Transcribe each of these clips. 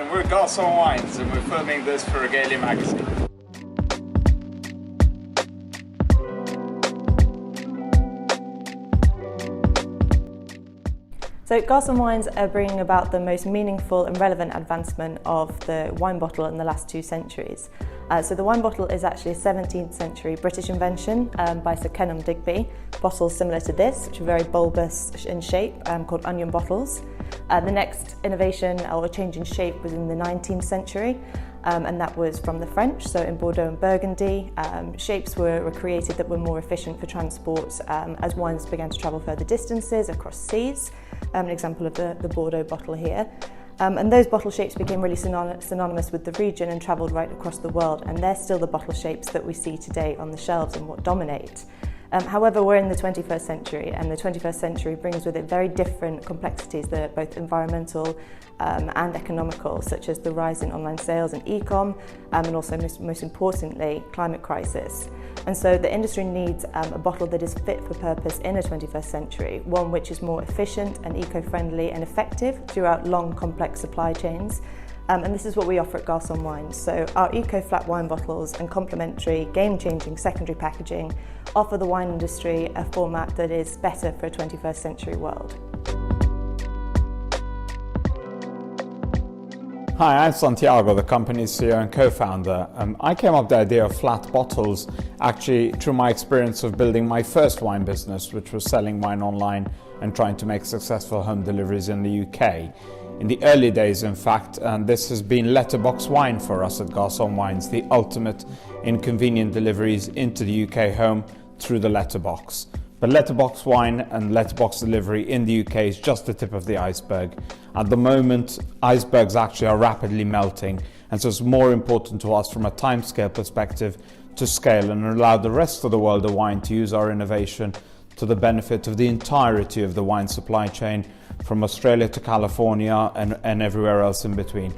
and we're Garcon Wines, and we're filming this for Regalier magazine. So Garcon Wines are bringing about the most meaningful and relevant advancement of the wine bottle in the last 2 centuries. So the wine bottle is actually a 17th century British invention by Sir Kenelm Digby. Bottles similar to this, which are very bulbous in shape, called onion bottles. The next innovation or change in shape was in the 19th century, and that was from the French. So in Bordeaux and Burgundy, shapes were created that were more efficient for transport as wines began to travel further distances across seas. An example of the Bordeaux bottle here. And those bottle shapes became really synonymous with the region and travelled right across the world, and they're still the bottle shapes that we see today on the shelves and what dominate. However, we're in the 21st century, and the 21st century brings with it very different complexities that are both environmental and economical, such as the rise in online sales and e-com, and also most importantly, climate crisis. And so the industry needs a bottle that is fit for purpose in a 21st century, one which is more efficient and eco-friendly and effective throughout long, complex supply chains. And this is what we offer at Garcon Wines. So our eco-flat wine bottles and complementary, game-changing secondary packaging offer the wine industry a format that is better for a 21st century world. Hi, I'm Santiago, the company's CEO and co-founder. I came up with the idea of flat bottles actually through my experience of building my first wine business, which was selling wine online and trying to make successful home deliveries in the UK. In the early days, in fact, and this has been letterbox wine for us at Garcon Wines, the ultimate in convenient deliveries into the UK home through the letterbox. But letterbox wine and letterbox delivery in the UK is just the tip of the iceberg. At the moment, icebergs actually are rapidly melting, and so it's more important to us from a timescale perspective to scale and allow the rest of the world of wine to use our innovation to the benefit of the entirety of the wine supply chain, from Australia to California and everywhere else in between.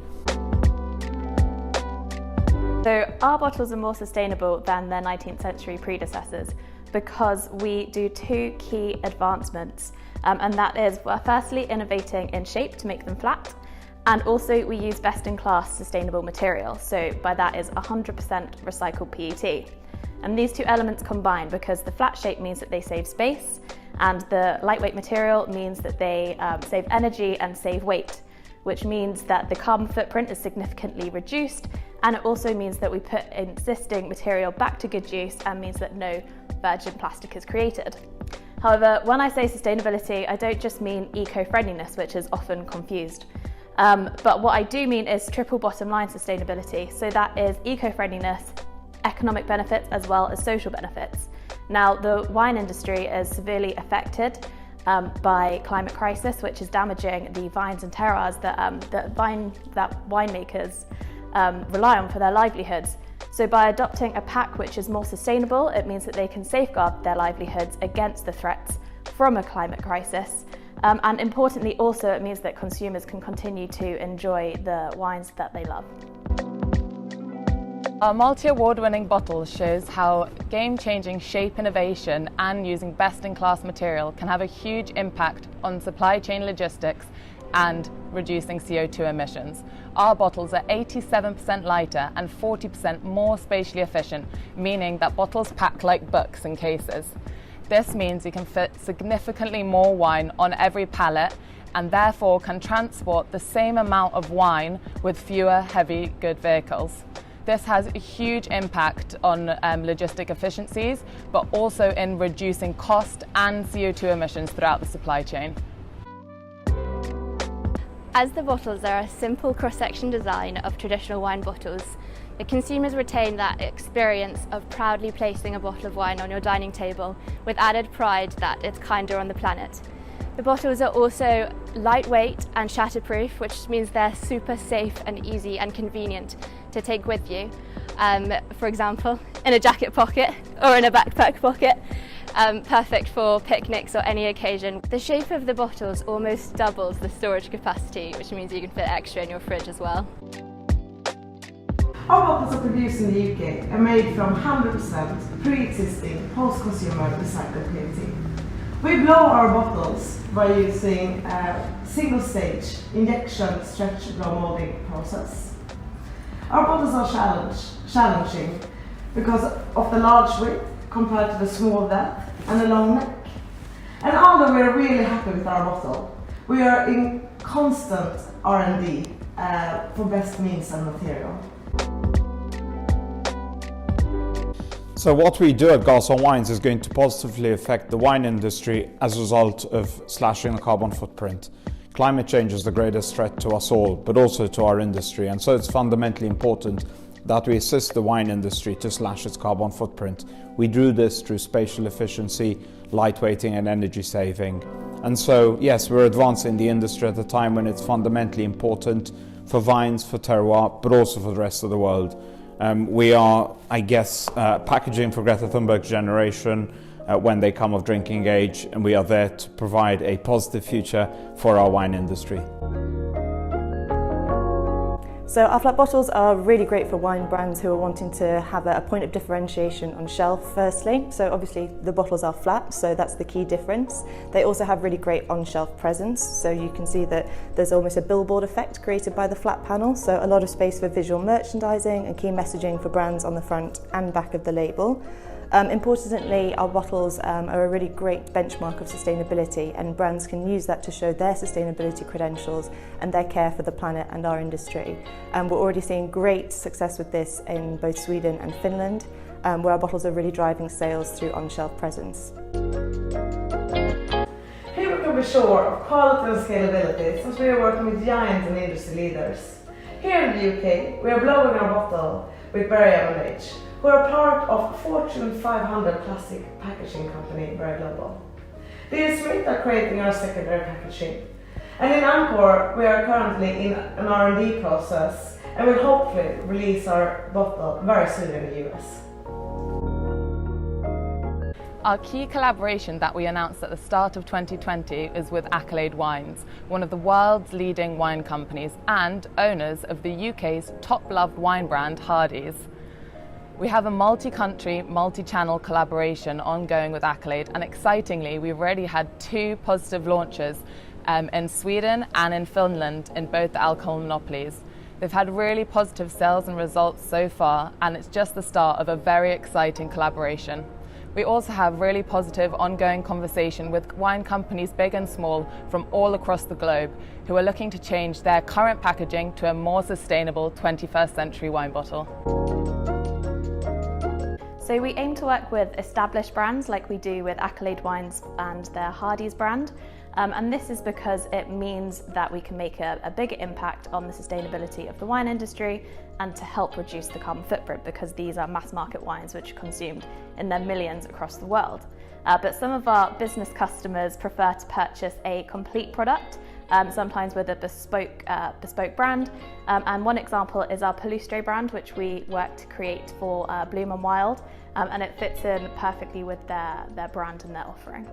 So our bottles are more sustainable than their 19th century predecessors because we do 2 key advancements, and that is firstly innovating in shape to make them flat, and also we use best-in-class sustainable material. So by that is 100% recycled PET. And these 2 elements combine because the flat shape means that they save space, and the lightweight material means that they save energy and save weight, which means that the carbon footprint is significantly reduced, and it also means that we put existing material back to good use and means that no virgin plastic is created. However, when I say sustainability, I don't just mean eco-friendliness, which is often confused. But what I do mean is triple bottom line sustainability. So that is eco-friendliness, economic benefits, as well as social benefits. Now, the wine industry is severely affected by climate crisis, which is damaging the vines and terroirs that winemakers rely on for their livelihoods. So by adopting a pack which is more sustainable, it means that they can safeguard their livelihoods against the threats from a climate crisis. And importantly also, it means that consumers can continue to enjoy the wines that they love. Our multi-award-winning bottle shows how game-changing shape innovation and using best-in-class material can have a huge impact on supply chain logistics and reducing CO2 emissions. Our bottles are 87% lighter and 40% more spatially efficient, meaning that bottles pack like books in cases. This means you can fit significantly more wine on every pallet and therefore can transport the same amount of wine with fewer heavy good vehicles. This has a huge impact on logistic efficiencies, but also in reducing cost and CO2 emissions throughout the supply chain. As the bottles are a simple cross-section design of traditional wine bottles, the consumers retain that experience of proudly placing a bottle of wine on your dining table with added pride that it's kinder on the planet. The bottles are also lightweight and shatterproof, which means they're super safe and easy and convenient to take with you. For example, in a jacket pocket or in a backpack pocket. Perfect for picnics or any occasion. The shape of the bottles almost doubles the storage capacity, which means you can fit extra in your fridge as well. Our bottles are produced in the UK and made from 100% pre-existing post-consumer recycled PET. We blow our bottles by using a single-stage injection stretch blow molding process. Our bottles are challenging because of the large width compared to the small depth and the long neck. And although we are really happy with our bottle, we are in constant R&D for best means and material. So what we do at Garcon Wines is going to positively affect the wine industry as a result of slashing the carbon footprint. Climate change is the greatest threat to us all, but also to our industry, and so it's fundamentally important that we assist the wine industry to slash its carbon footprint. We do this through spatial efficiency, lightweighting and energy saving. And so, yes, we're advancing the industry at a time when it's fundamentally important for vines, for terroir, but also for the rest of the world. We are, I guess, packaging for Greta Thunberg's generation when they come of drinking age, and we are there to provide a positive future for our wine industry. So our flat bottles are really great for wine brands who are wanting to have a point of differentiation on shelf firstly. So obviously the bottles are flat, so that's the key difference. They also have really great on-shelf presence, so you can see that there's almost a billboard effect created by the flat panel, so a lot of space for visual merchandising and key messaging for brands on the front and back of the label. Importantly, our bottles are a really great benchmark of sustainability, and brands can use that to show their sustainability credentials and their care for the planet and our industry. We're already seeing great success with this in both Sweden and Finland, where our bottles are really driving sales through on-shelf presence. Here we can be sure of quality and scalability since we are working with giants and industry leaders. Here in the UK, we are blowing our bottle with Regalier, who are part of Fortune 500 plastic packaging company, Very Global. The Smith are creating our secondary packaging. And in Angkor, we are currently in an R&D process and will hopefully release our bottle very soon in the US. Our key collaboration that we announced at the start of 2020 is with Accolade Wines, one of the world's leading wine companies and owners of the UK's top-loved wine brand, Hardy's. We have a multi-country, multi-channel collaboration ongoing with Accolade, and excitingly, we've already had 2 positive launches in Sweden and in Finland in both the alcohol monopolies. They've had really positive sales and results so far, and it's just the start of a very exciting collaboration. We also have really positive ongoing conversation with wine companies big and small from all across the globe who are looking to change their current packaging to a more sustainable 21st century wine bottle. So we aim to work with established brands like we do with Accolade Wines and their Hardy's brand. And this is because it means that we can make a bigger impact on the sustainability of the wine industry and to help reduce the carbon footprint, because these are mass market wines which are consumed in their millions across the world. But some of our business customers prefer to purchase a complete product, sometimes with a bespoke brand. And one example is our Palustre brand, which we worked to create for Bloom and Wild, and it fits in perfectly with their brand and their offering.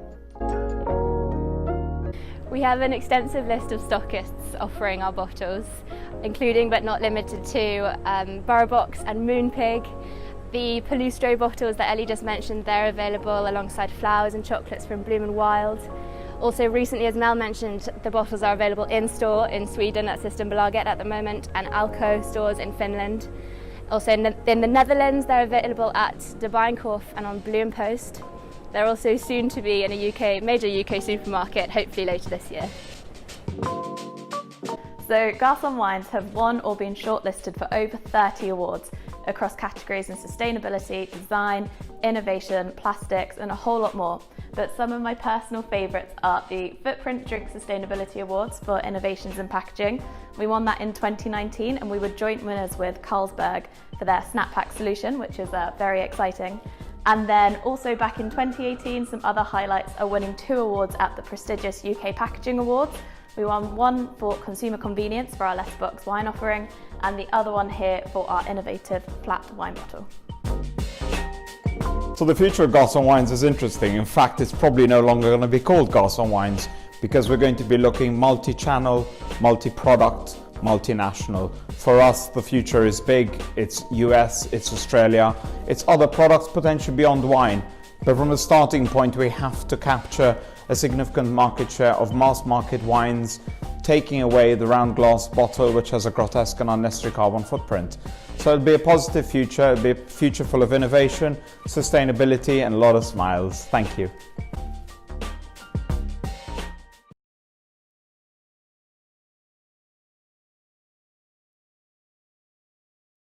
We have an extensive list of stockists offering our bottles, including but not limited to Box and Moonpig. The Palustre bottles that Ellie just mentioned, they're available alongside flowers and chocolates from Bloom and Wild. Also recently, as Mel mentioned, the bottles are available in-store in Sweden at Systembolaget at the moment, and Alko stores in Finland. Also in the Netherlands, they're available at De Bijenkorf and on Bloempost. They're also soon to be in a major UK supermarket, hopefully later this year. So Garcon Wines have won or been shortlisted for over 30 awards across categories in sustainability, design, innovation, plastics, and a whole lot more. But some of my personal favourites are the Footprint Drink Sustainability Awards for innovations in packaging. We won that in 2019, and we were joint winners with Carlsberg for their Snap Pack solution, which is very exciting. And then also back in 2018, some other highlights are winning 2 awards at the prestigious UK Packaging Awards. We won one for consumer convenience for our letterbox wine offering, and the other one here for our innovative flat wine bottle. So the future of Garcon Wines is interesting. In fact, it's probably no longer going to be called Garcon Wines, because we're going to be looking multi-channel, multi-product, multinational. For us, the future is big. It's US, it's Australia, it's other products potentially beyond wine. But from a starting point, we have to capture a significant market share of mass market wines, taking away the round glass bottle which has a grotesque and unnecessary carbon footprint. So it'll be a positive future, it'll be a future full of innovation, sustainability and a lot of smiles. Thank you.